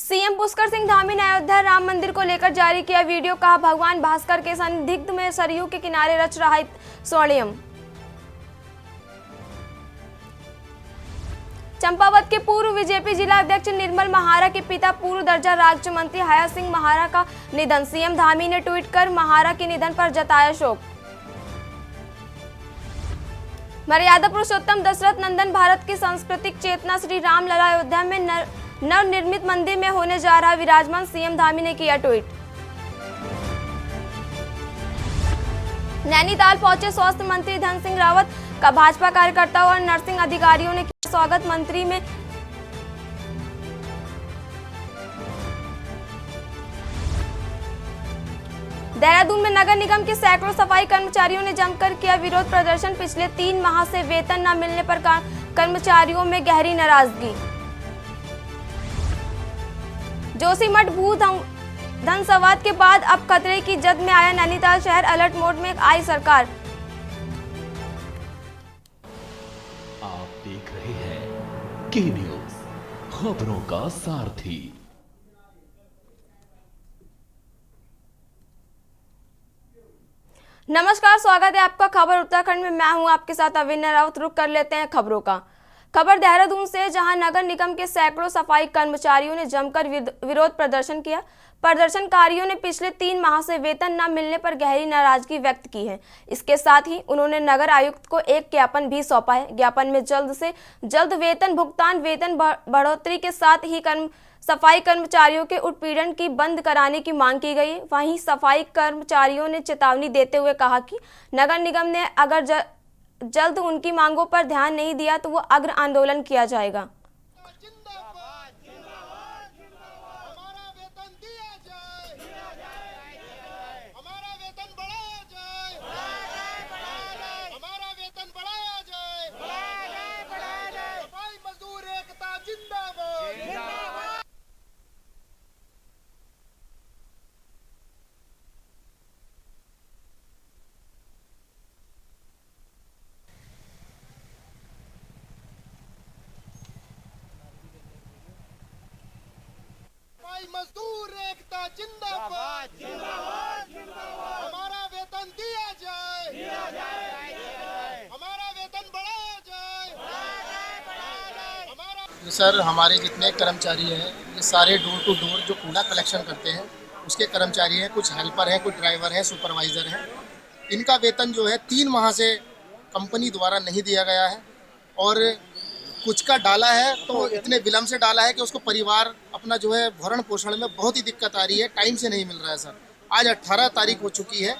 CM Pushkar Singh Dhami ने अयोध्या राम मंदिर को लेकर जारी किया वीडियो। कहा, भगवान भास्कर के संदिग्ध में सरयू के किनारे रच रहा है स्वर्णिम। चंपावत के पूर्व बीजेपी जिला अध्यक्ष निर्मल महारा के पिता पूर्व दर्जा राज्य मंत्री हया सिंह महारा का निधन। सीएम धामी ने ट्वीट कर महारा के निधन पर जताया शोक। मर्यादा पुरुषोत्तम दशरथ नंदन भारत की सांस्कृतिक चेतना श्री राम लला अयोध्या में नवनिर्मित मंदिर में होने जा रहा विराजमान। सीएम धामी ने किया ट्वीट। नैनीताल पहुंचे स्वास्थ्य मंत्री धन सिंह रावत का भाजपा कार्यकर्ताओं और नर्सिंग अधिकारियों ने किया स्वागत। मंत्री में देहरादून में नगर निगम के सैकड़ों सफाई कर्मचारियों ने जमकर किया विरोध प्रदर्शन। पिछले 3 माह से वेतन न मिलने पर कर्मचारियों में गहरी नाराजगी। जोशीमठ भू धनसवाद के बाद अब खतरे की जद में आया नैनीताल शहर। अलर्ट मोड में आई सरकार। आप देख रहे हैं के न्यूज, खबरों का सारथी। नमस्कार, स्वागत है आपका खबर उत्तराखंड में। मैं हूं आपके साथ अविन्या राउत। रुक कर लेते हैं खबरों का। खबर देहरादून से, जहां नगर निगम के सैकड़ों सफाई कर्मचारियों ने जमकर विरोध प्रदर्शन किया। प्रदर्शनकारियों ने पिछले 3 माह से वेतन न मिलने पर गहरी नाराजगी व्यक्त की है। इसके साथ ही उन्होंने नगर आयुक्त को एक ज्ञापन भी सौंपा है। ज्ञापन में जल्द से जल्द वेतन भुगतान, वेतन बढ़ोतरी के साथ ही सफाई कर्मचारियों के उत्पीड़न की बंद कराने की मांग की गई। वहीं सफाई कर्मचारियों ने चेतावनी देते हुए कहा कि नगर निगम ने अगर जल्द उनकी मांगों पर ध्यान नहीं दिया तो वो अग्र आंदोलन किया जाएगा। मजदूर एकता जिंदाबाद जिंदाबाद जिंदाबाद। हमारा वेतन दिया जाए, हमारा वेतन बढ़ाया जाए। सर, हमारे जितने कर्मचारी हैं ये सारे डोर टू डोर जो कूड़ा कलेक्शन करते हैं उसके कर्मचारी हैं। कुछ हेल्पर हैं, कुछ ड्राइवर हैं, सुपरवाइजर हैं। इनका वेतन जो है 3 माह से कंपनी द्वारा नहीं दिया गया है और कुछ का डाला है तो इतने विलम्ब से डाला है कि उसको परिवार अपना जो है भरण पोषण में बहुत ही दिक्कत आ रही है। टाइम से नहीं मिल रहा है सर। आज 18 तारीख हो चुकी है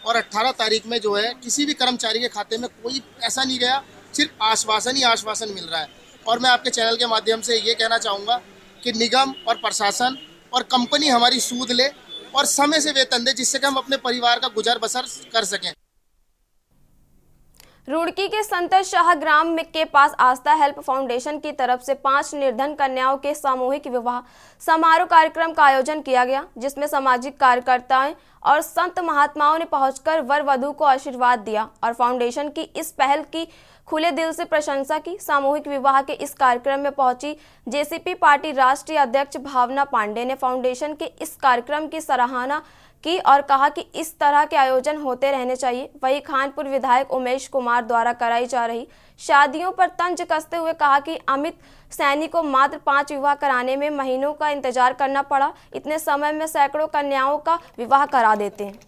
और 18 तारीख में जो है किसी भी कर्मचारी के खाते में कोई पैसा नहीं गया, सिर्फ आश्वासन ही आश्वासन मिल रहा है। और मैं आपके चैनल के माध्यम से ये कहना चाहूँगा कि निगम और प्रशासन और कंपनी हमारी सूद ले और समय से वेतन दे, जिससे कि हम अपने परिवार का गुजर बसर कर सकें। रुड़की के संतोष शाह ग्राम के पास आस्था हेल्प फाउंडेशन की तरफ से 5 निर्धन कन्याओं के सामूहिक विवाह समारोह कार्यक्रम का आयोजन किया गया, जिसमें सामाजिक कार्यकर्ताएं और संत महात्माओं ने पहुंचकर वर वधू को आशीर्वाद दिया और फाउंडेशन की इस पहल की खुले दिल से प्रशंसा की। सामूहिक विवाह के इस कार्यक्रम में पहुंची जेसीपी पार्टी राष्ट्रीय अध्यक्ष भावना पांडे ने फाउंडेशन के इस कार्यक्रम की सराहना की और कहा कि इस तरह के आयोजन होते रहने चाहिए। वहीं खानपुर विधायक उमेश कुमार द्वारा कराई जा रही शादियों पर तंज कसते हुए कहा कि अमित सैनी को मात्र 5 विवाह कराने में महीनों का इंतजार करना पड़ा। इतने समय में सैकड़ों कन्याओं का विवाह करा देते हैं।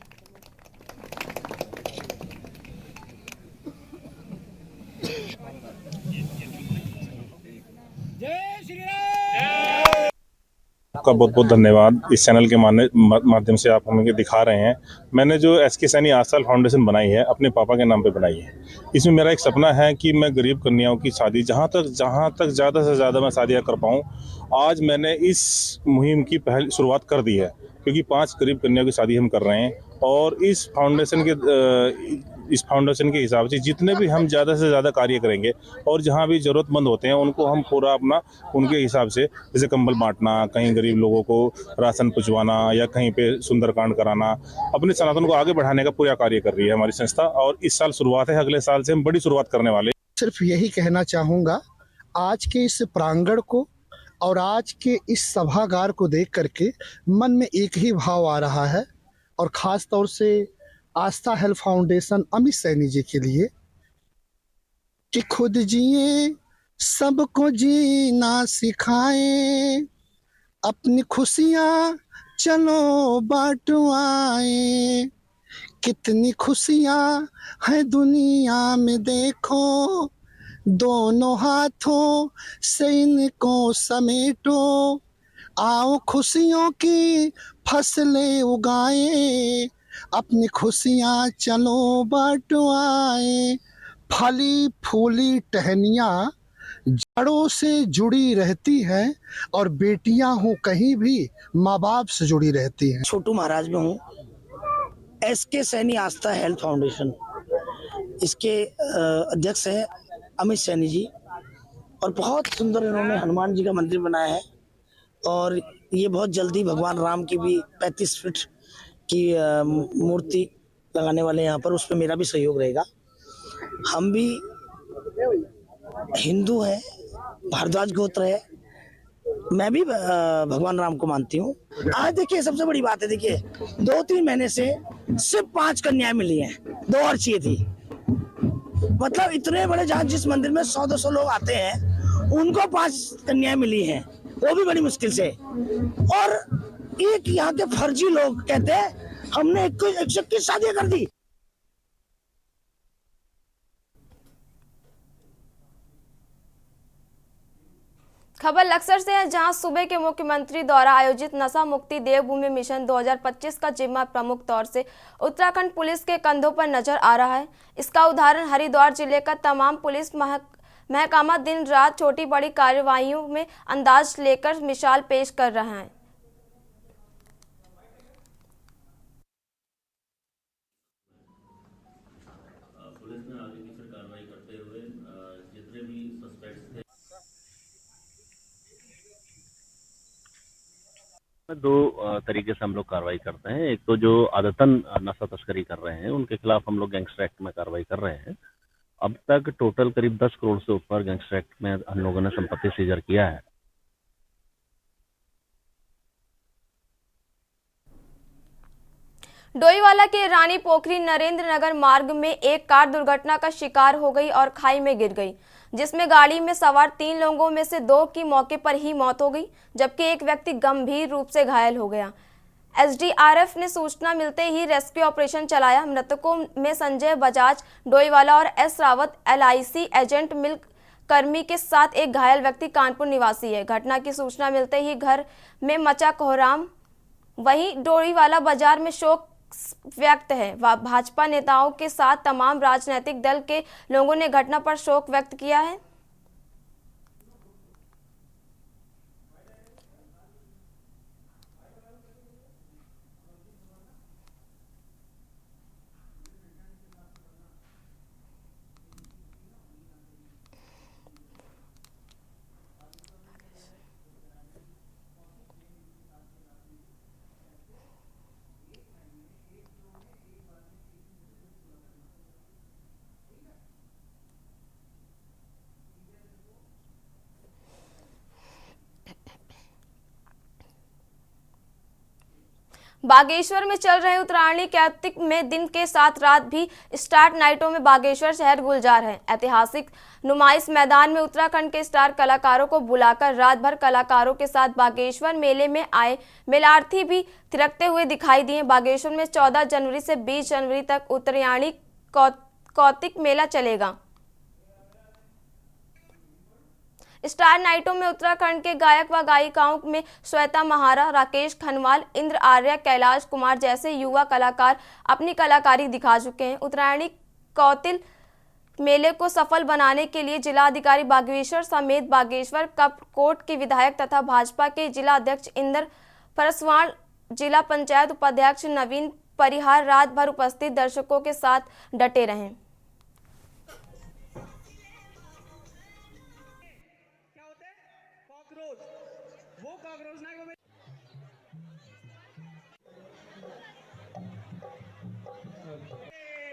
जय श्री राम। आपका बहुत बहुत धन्यवाद। इस चैनल के माध्यम से आप हमें दिखा रहे हैं। मैंने जो एसके सैनी आस्था फाउंडेशन बनाई है अपने पापा के नाम पे बनाई है। इसमें मेरा एक सपना है कि मैं गरीब कन्याओं की शादी जहाँ तक ज़्यादा से ज़्यादा मैं शादियाँ कर पाऊँ। आज मैंने इस मुहिम की पहल शुरुआत कर दी है क्योंकि 5 गरीब कन्याओं की शादी हम कर रहे हैं और इस फाउंडेशन के हिसाब से जितने भी हम ज़्यादा से ज़्यादा कार्य करेंगे और जहाँ भी ज़रूरतमंद होते हैं उनको हम पूरा अपना उनके हिसाब से, जैसे कंबल बांटना, कहीं गरीब लोगों को राशन पहुँचवाना या कहीं पे सुंदरकांड कराना, अपने सनातन को आगे बढ़ाने का पूरा कार्य कर रही है हमारी संस्था। और इस साल शुरुआत है, अगले साल से हम बड़ी शुरुआत करने वाले। सिर्फ यही कहना चाहूँगा, आज के इस प्रांगण को और आज के इस सभागार को देख करके मन में एक ही भाव आ रहा है, और ख़ास तौर से आस्था हेल्थ फाउंडेशन अमित सैनी जी के लिए, कि खुद जिए सबको जीना सिखाए, अपनी खुशियाँ चलो बांटवाए, कितनी खुशियाँ हैं दुनिया में देखो, दोनों हाथों से इनको समेटो, आओ खुशियों की फसलें उगाए, अपनी खुशियाँ चलो बांटवाए। फली फूली टहनियाँ जड़ों से जुड़ी रहती हैं, और बेटियां हो कहीं भी माँ बाप से जुड़ी रहती हैं। छोटू महाराज में हूँ, SK सैनी आस्था हेल्थ फाउंडेशन, इसके अध्यक्ष हैं अमित सैनी जी, और बहुत सुंदर इन्होंने हनुमान जी का मंदिर बनाया है, और ये बहुत जल्दी भगवान राम की भी 35 फीट की मूर्ति लगाने वाले यहाँ पर, उस पर मेरा भी सहयोग रहेगा। हम भी हिंदू हैं, भारद्वाज गोत्र है, मैं भी भगवान राम को मानती हूँ। आज देखिए सबसे बड़ी बात है, देखिए 2-3 महीने से सिर्फ 5 कन्याएं मिली हैं, 2 और चाहिए थी। मतलब इतने बड़े, जहाँ जिस मंदिर में 100-200 लोग आते हैं, उनको 5 कन्याएं मिली हैं, वो भी बड़ी मुश्किल से। और एक यहाँ के फर्जी लोग कहते हैं हमने 121 शादियां कर दी। खबर लक्सर से है, जहां सूबे के मुख्यमंत्री द्वारा आयोजित नशा मुक्ति देवभूमि मिशन 2025 का जिम्मा प्रमुख तौर से उत्तराखंड पुलिस के कंधों पर नजर आ रहा है। इसका उदाहरण हरिद्वार जिले का तमाम पुलिस महकमा दिन रात छोटी बड़ी कार्रवाइयों में अंदाज लेकर मिसाल पेश कर रहा है। पुलिस ने आगे की फिर कार्रवाई करते हुए जितने भी सस्पेक्ट्स थे, 2 तरीके से हम लोग कार्रवाई करते हैं। एक तो जो आदतन नशा तस्करी कर रहे हैं, उनके खिलाफ हम लोग गैंगस्टर एक्ट में कार्रवाई कर रहे हैं। अब तक टोटल करीब 10 करोड़ से ऊपर गैंगस्टर एक्ट में हम लोगों ने संपत्ति सीजर किया है। डोईवाला के रानी पोखरी नरेंद्र नगर मार्ग में एक कार दुर्घटना का शिकार हो गई और खाई में गिर गई, जिसमें गाड़ी में सवार 3 लोगों में से 2 की मौके पर ही मौत हो गई, जबकि एक व्यक्ति गंभीर रूप से घायल हो गया। SDRF ने सूचना मिलते ही रेस्क्यू ऑपरेशन चलाया। मृतकों में संजय बजाज डोईवाला और S रावत LIC एजेंट मिल कर्मी के साथ एक घायल व्यक्ति कानपुर निवासी है। घटना की सूचना मिलते ही घर में मचा कोहराम। वहीं डोईवाला बाजार में शोक व्यक्त है। भाजपा नेताओं के साथ तमाम राजनीतिक दल के लोगों ने घटना पर शोक व्यक्त किया है। बागेश्वर में चल रहे उत्तरायणी कार्तिक में दिन के साथ रात भी स्टार नाइटों में बागेश्वर शहर गुलजार है। ऐतिहासिक नुमाइश मैदान में उत्तराखंड के स्टार कलाकारों को बुलाकर रात भर कलाकारों के साथ बागेश्वर मेले में आए मेलार्थी भी थिरकते हुए दिखाई दिए। बागेश्वर में 14 जनवरी से 20 जनवरी तक उत्तरायणी कार्तिक मेला चलेगा। स्टार नाइटों में उत्तराखंड के गायक व गायिकाओं में श्वेता महारा, राकेश खनवाल, इंद्र आर्या, कैलाश कुमार जैसे युवा कलाकार अपनी कलाकारी दिखा चुके हैं। उत्तरायणी कौतिल मेले को सफल बनाने के लिए जिलाधिकारी बागेश्वर समेत बागेश्वर कपकोट के विधायक तथा भाजपा के जिला अध्यक्ष इंद्र परसवाण, जिला पंचायत उपाध्यक्ष नवीन परिहार रात भर उपस्थित दर्शकों के साथ डटे रहे।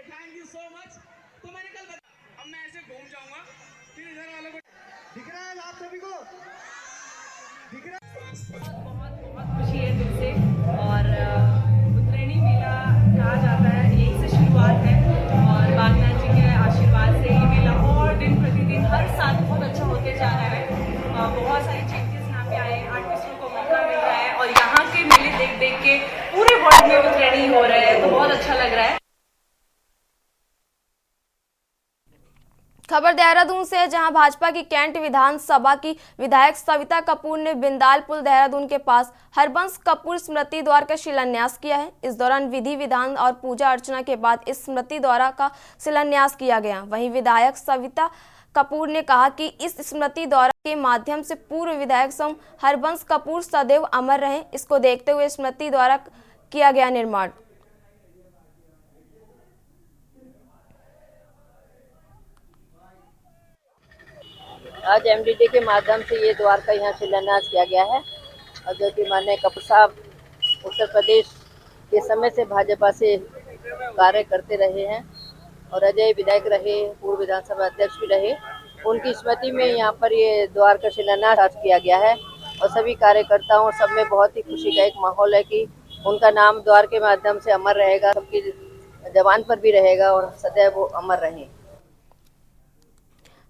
Thank you so much. तो मैंने कल अब मैं ऐसे घूम जाऊंगा, फिर इधर वालों को दिख रहा है आप सभी को। बहुत खुशी है दिल से। और उत्तरायणी मेला कहा जाता है एक से शुरुआत है, और बागनाथ जी के आशीर्वाद से ये मेला और दिन प्रतिदिन हर साल बहुत अच्छा होते जा रहा है। बहुत सारे चेंजेस यहाँ पे आए, आर्टिस्टों को मौका मिल रहा है, और यहाँ के मेले देख देख के पूरे वर्ल्ड में उत्तरायणी हो रहा है, तो बहुत अच्छा लग रहा है। खबर देहरादून से है, जहां भाजपा की कैंट विधानसभा की विधायक सविता कपूर ने बिंदाल पुल देहरादून के पास हरबंस कपूर स्मृति द्वार का शिलान्यास किया है। इस दौरान विधि विधान और पूजा अर्चना के बाद इस स्मृति द्वार का शिलान्यास किया गया। वहीं विधायक सविता कपूर ने कहा कि इस स्मृति द्वार के माध्यम से पूर्व विधायक सम हरबंस कपूर सदैव अमर रहे। इसको देखते हुए स्मृति द्वारा किया गया निर्माण। आज एमडीडी के माध्यम से ये द्वार का यहाँ शिलान्यास किया गया है, और जो कि माननीय कपूर साहब उत्तर प्रदेश के समय से भाजपा से कार्य करते रहे हैं और अजय विधायक रहे, पूर्व विधानसभा अध्यक्ष भी रहे। उनकी स्मृति में यहाँ पर ये द्वार का शिलान्यास आज किया गया है, और सभी कार्यकर्ताओं सब में बहुत ही खुशी का एक माहौल है कि उनका नाम द्वार के माध्यम से अमर रहेगा, सबकी जबान पर भी रहेगा और सदैव वो अमर रहे।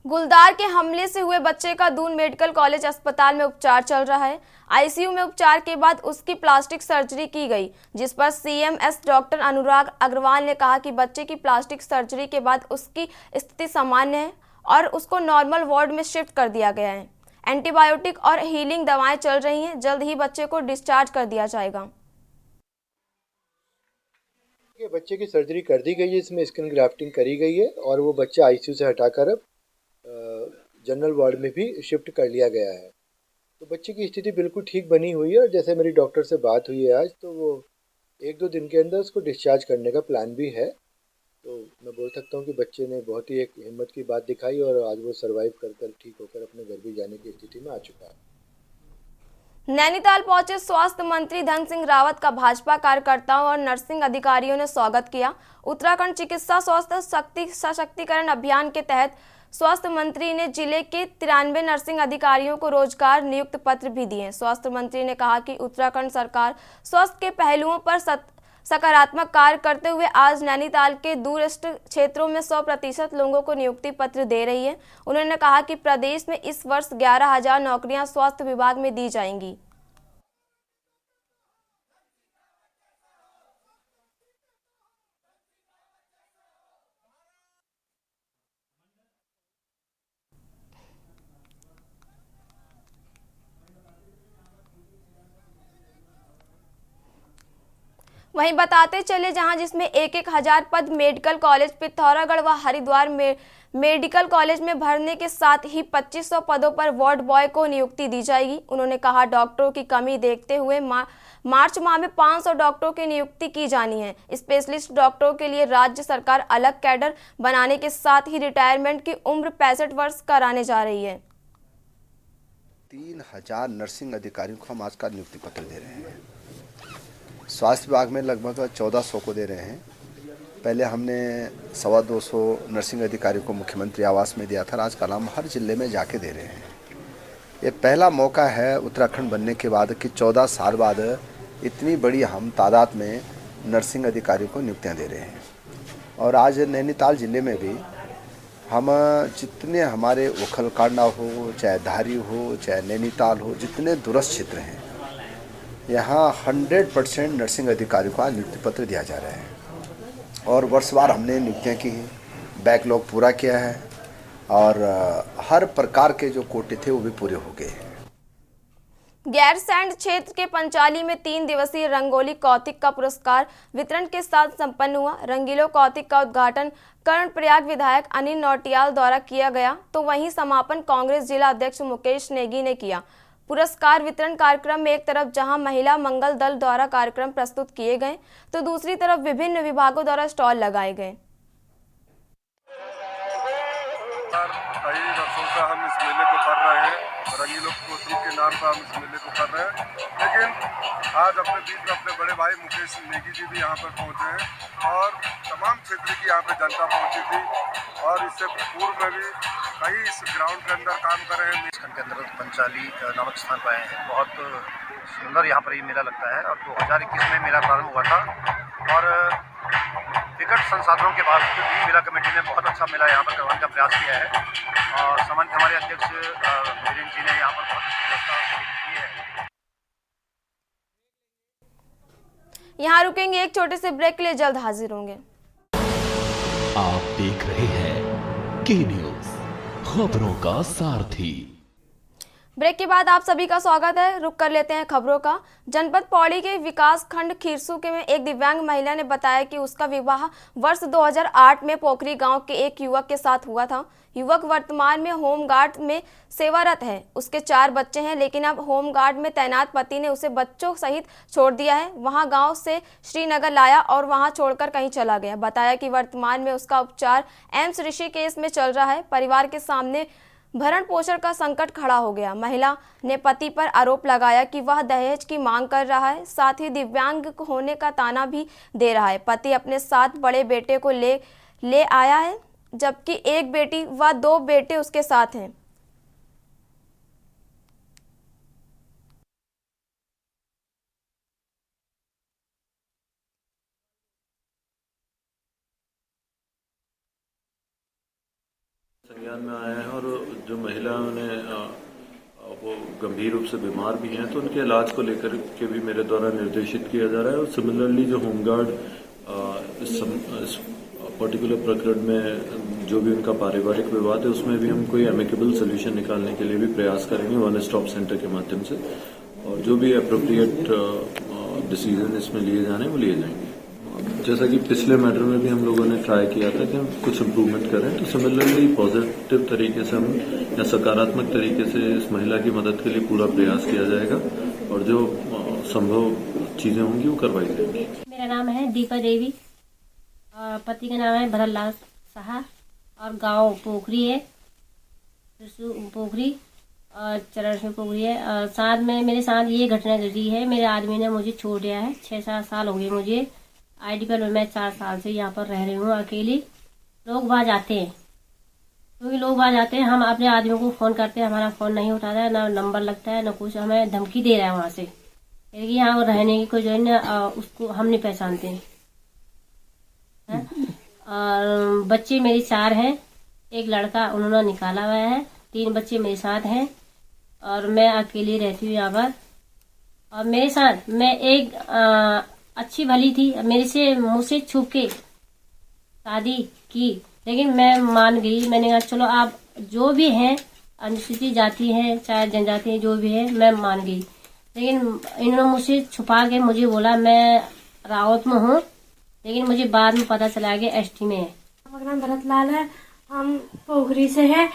गुलदार के हमले से हुए बच्चे का दून मेडिकल कॉलेज अस्पताल में उपचार चल रहा है। आईसीयू में उपचार के बाद उसकी प्लास्टिक सर्जरी की गई, जिस पर सीएमएस डॉक्टर अनुराग अग्रवाल ने कहा कि बच्चे की प्लास्टिक सर्जरी के बाद उसकी स्थिति सामान्य है और उसको नॉर्मल वार्ड में शिफ्ट कर दिया गया है। एंटीबायोटिक और हीलिंग दवाएं चल रही हैं। जल्द ही बच्चे को डिस्चार्ज कर दिया जाएगा। बच्चे की सर्जरी कर दी गई है, इसमें स्किन ग्राफ्टिंग करी गई है और वो बच्चा आईसीयू से हटाकर अब जनरल वार्ड में भी शिफ्ट कर लिया गया है। तो बच्चे की स्थिति बिल्कुल ठीक बनी हुई है, और जैसे मेरी डॉक्टर से बात हुई है आज, तो वो 1-2 दिन के अंदर उसको डिस्चार्ज करने का प्लान भी है। तो मैं बोल सकता हूँ कि बच्चे ने बहुत ही एक हिम्मत की बात दिखाई और आज वो सरवाइव कर ठीक होकर अपने घर भी जाने की स्थिति में आ चुका है। नैनीताल पहुंचे स्वास्थ्य मंत्री धन सिंह रावत का भाजपा कार्यकर्ताओं और नर्सिंग अधिकारियों ने स्वागत किया। उत्तराखंड चिकित्सा स्वास्थ्य शक्ति सशक्तिकरण अभियान के तहत स्वास्थ्य मंत्री ने जिले के 93 नर्सिंग अधिकारियों को रोजगार नियुक्त पत्र भी दिए। स्वास्थ्य मंत्री ने कहा कि उत्तराखंड सरकार स्वास्थ्य के पहलुओं पर सकारात्मक कार्य करते हुए आज नैनीताल के दूरस्थ क्षेत्रों में 100% लोगों को नियुक्ति पत्र दे रही है। उन्होंने कहा कि प्रदेश में इस वर्ष 11,000 नौकरियां स्वास्थ्य विभाग में दी जाएंगी। वहीं बताते चले जहां जिसमें 1,000 पद मेडिकल कॉलेज पिथौरागढ़ व हरिद्वार में मेडिकल कॉलेज में भरने के साथ ही 2500 पदों पर वार्ड बॉय को नियुक्ति दी जाएगी। उन्होंने कहा डॉक्टरों की कमी देखते हुए मार्च माह में 500 डॉक्टरों की नियुक्ति की जानी है। स्पेशलिस्ट डॉक्टरों के लिए राज्य सरकार अलग कैडर बनाने के साथ ही रिटायरमेंट की उम्र 65 वर्ष कराने जा रही है। 3000 नर्सिंग अधिकारियों को हम आज का नियुक्ति पत्र दे रहे हैं। स्वास्थ्य विभाग में लगभग 1400 को दे रहे हैं। पहले हमने 250 नर्सिंग अधिकारियों को मुख्यमंत्री आवास में दिया था, आज कल हम हर जिले में जाके दे रहे हैं। ये पहला मौका है उत्तराखंड बनने के बाद कि 14 साल बाद इतनी बड़ी हम तादाद में नर्सिंग अधिकारियों को नियुक्तियां दे रहे हैं। और आज नैनीताल जिले में भी हम जितने हमारे उखलकांडा हो, चाहे धारी हो, चाहे नैनीताल हो, जितने दूरस्थ क्षेत्र हैं, यहाँ 100% नर्सिंग अधिकारियों का नियुक्ति पत्र दिया जा रहा है। और वर्षवार हमने नियुक्तियाँ की हैं, बैकलॉग पूरा किया है और हर प्रकार के जो कोटे थे वो भी पूरे हो गए हैं। गैरसैंण क्षेत्र के पंचाली में 3 दिवसीय रंगोली कौतिक का पुरस्कार वितरण के साथ संपन्न हुआ। रंगीलो कौतिक का उद्घाटन कर्णप्रयाग विधायक अनिल नौटियाल द्वारा किया गया, तो वहीं समापन कांग्रेस जिला अध्यक्ष मुकेश नेगी ने किया। पुरस्कार वितरण कार्यक्रम में एक तरफ जहां महिला मंगल दल द्वारा कार्यक्रम प्रस्तुत किए गए, तो दूसरी तरफ विभिन्न विभागों द्वारा स्टॉल लगाए गए। कई वर्षों से हम इस मेले को कर रहे हैं, रंगीलो कौतिक के नाम पर हम इस मेले को कर रहे हैं, लेकिन आज अपने बीच में अपने बड़े भाई मुकेश नेगी जी भी यहाँ पर पहुँचे हैं और तमाम क्षेत्र की यहाँ पे जनता पहुँची थी। और इससे पूर्व में भी कई इस ग्राउंड के अंदर काम कर रहे हैं। के अंदर पंचाली नामक स्थान पर आए हैं। बहुत सुंदर यहाँ पर ये मेला लगता है और 2021 में मेला प्रारंभ हुआ था और विकट संसाधनों के बावजूद भी मेला कमेटी ने बहुत अच्छा मेला यहाँ पर करवाने का प्रयास किया है और सामान्य हमारे अध्यक्ष वीरेंद्र जी ने यहाँ पर बहुत अच्छी व्यवस्था की है। यहाँ रुकेंगे, एक छोटे से ब्रेक के लिए जल्द हाजिर होंगे। आप देख रहे हैं के न्यूज, खबरों का सारथी। ब्रेक के बाद आप सभी का स्वागत है। रुक कर लेते हैं खबरों का। जनपद पौड़ी के विकास खंड खीरसू के में एक दिव्यांग महिला ने बताया कि उसका विवाह वर्ष 2008 में पोखरी गांव के एक युवक के साथ हुआ था। युवक वर्तमान में होमगार्ड में सेवारत है। उसके 4 बच्चे हैं, लेकिन अब होमगार्ड में तैनात पति ने उसे बच्चों सहित छोड़ दिया है। वहां गांव से श्रीनगर लाया और वहां छोड़कर कहीं चला गया। बताया कि वर्तमान में उसका उपचार एम्स ऋषिकेश में चल रहा है। परिवार के सामने भरण पोषण का संकट खड़ा हो गया। महिला ने पति पर आरोप लगाया कि वह दहेज की मांग कर रहा है, साथ ही दिव्यांग होने का ताना भी दे रहा है। पति अपने साथ बड़े बेटे को ले आया है, जबकि एक बेटी व 2 बेटे उसके साथ हैं। संज्ञान में आया है और जो महिलाओं ने वो गंभीर रूप से बीमार भी हैं तो उनके इलाज को लेकर के भी मेरे द्वारा निर्देशित किया जा रहा है। और सिमिलरली जो होमगार्ड इस पर्टिकुलर प्रकरण में जो भी उनका पारिवारिक विवाद है उसमें भी हम कोई एमिकेबल सोल्यूशन निकालने के लिए भी प्रयास करेंगे वन स्टॉप सेंटर के माध्यम से, और जो भी अप्रोप्रिएट डिसीजन इसमें लिए जाने वो लिए जाएंगे। जैसा कि पिछले मैटर में भी हम लोगों ने ट्राई किया था कि हम कुछ इम्प्रूवमेंट करें, तो सिमिलरली पॉजिटिव तरीके से हम या सकारात्मक तरीके से इस महिला की मदद के लिए पूरा प्रयास किया जाएगा और जो संभव चीजें होंगी वो करवाई जाएंगी। मेरा नाम है दीपा देवी और पति का नाम है भरतलाल साहा और गांव पोखरी है, पोखरी और चरण में पोखरी है। और साथ में मेरे साथ ये घटना घटी है, मेरे आदमी ने मुझे छोड़ दिया है। 6-7 साल हो गए मुझे आईडीपीएल में। मैं 4 साल से यहाँ पर रह रही हूँ अकेली। लोग वहाँ जाते हैं, क्योंकि लोग वहाँ जाते हैं, हम अपने आदमियों को फ़ोन करते हैं, हमारा फ़ोन नहीं उठाता है, ना नंबर लगता है, ना कुछ। हमें धमकी दे रहा है वहाँ से, लेकिन यहाँ रहने की कोई जरूरत नहीं, उसको हम नहीं पहचानते हैं। और बच्चे मेरे 4 हैं, एक लड़का उन्होंने निकाला हुआ है, 3 बच्चे मेरे साथ हैं और मैं अकेली रहती हूँ यहाँ पर। और मेरे साथ मैं एक अच्छी भली थी, मुझसे छुप के शादी की, लेकिन मैं मान गई। मैंने कहा चलो आप जो भी हैं, अनुसूचित जाति है चाहे जनजाति है, जो भी है, मैं मान गई। लेकिन इन्होंने मुझसे छुपा के मुझे बोला मैं रावत में हूँ, लेकिन मुझे बाद में पता चला कि एसटी में है। मेरा नाम भरतलाल है, हम पोखरी से हैं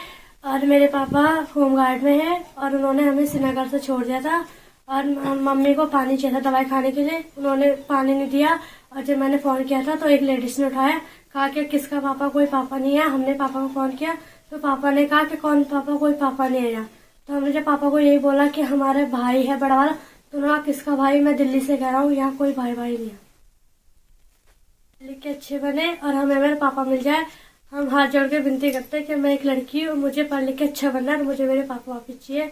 और मेरे पापा होमगार्ड में हैं और उन्होंने हमें श्रीनगर से छोड़ दिया था। और मम्मी को पानी चाहिए था दवाई खाने के लिए, उन्होंने पानी नहीं दिया। और जब मैंने फ़ोन किया था तो एक लेडीज ने उठाया, कहा कि किसका पापा, कोई पापा नहीं है। हमने पापा को फ़ोन किया तो पापा ने कहा कि कौन पापा, कोई पापा नहीं है यहाँ। तो हमने जब पापा को यही बोला कि हमारे भाई है बड़ा वाला, तो उन्होंने कहा किसका भाई, मैं दिल्ली से कह रहा हूँ, यहाँ कोई भाई नहीं है। लिख के अच्छे बने और हमें मेरे पापा मिल जाए। हम हाथ जोड़ के विनती करते हैं कि मैं एक लड़की हूँ, मुझे पढ़ लिख के अच्छा बनना है और मुझे मेरे पापा वापस चाहिए,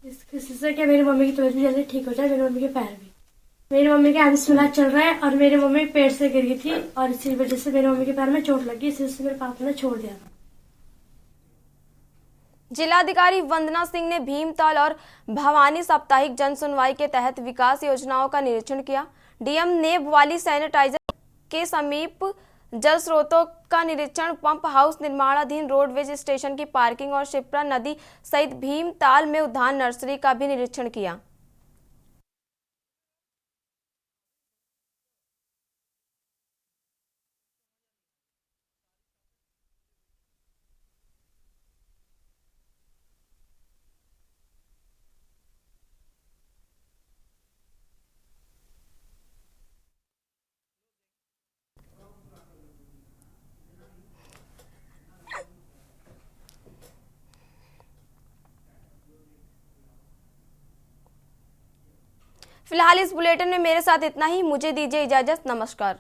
इससे कि मेरी मम्मी की तबीयत भी जल्दी ठीक हो जाए, मेरी मम्मी के पैर भी। मेरी मम्मी का एम्स में इलाज चल रहा है और मेरी मम्मी पेड़ से गिर गई थी और इसी वजह से मेरी मम्मी के पैर में चोट लगी, इसी वजह से मेरे पापा ने छोड़ दिया था। जिलाधिकारी वंदना सिंह ने भीमताल और भवानी साप्ताहिक जन सुनवाई के तहत विकास योजनाओं का निरीक्षण किया। डीएम ने वाली सैनिटाइजर के समीप जल स्रोतों का निरीक्षण, पंप हाउस, निर्माणाधीन रोडवेज स्टेशन की पार्किंग और शिप्रा नदी सहित भीमताल में उद्यान नर्सरी का भी निरीक्षण किया। फिलहाल इस बुलेटिन में मेरे साथ इतना ही। मुझे दीजिए इजाजत। नमस्कार।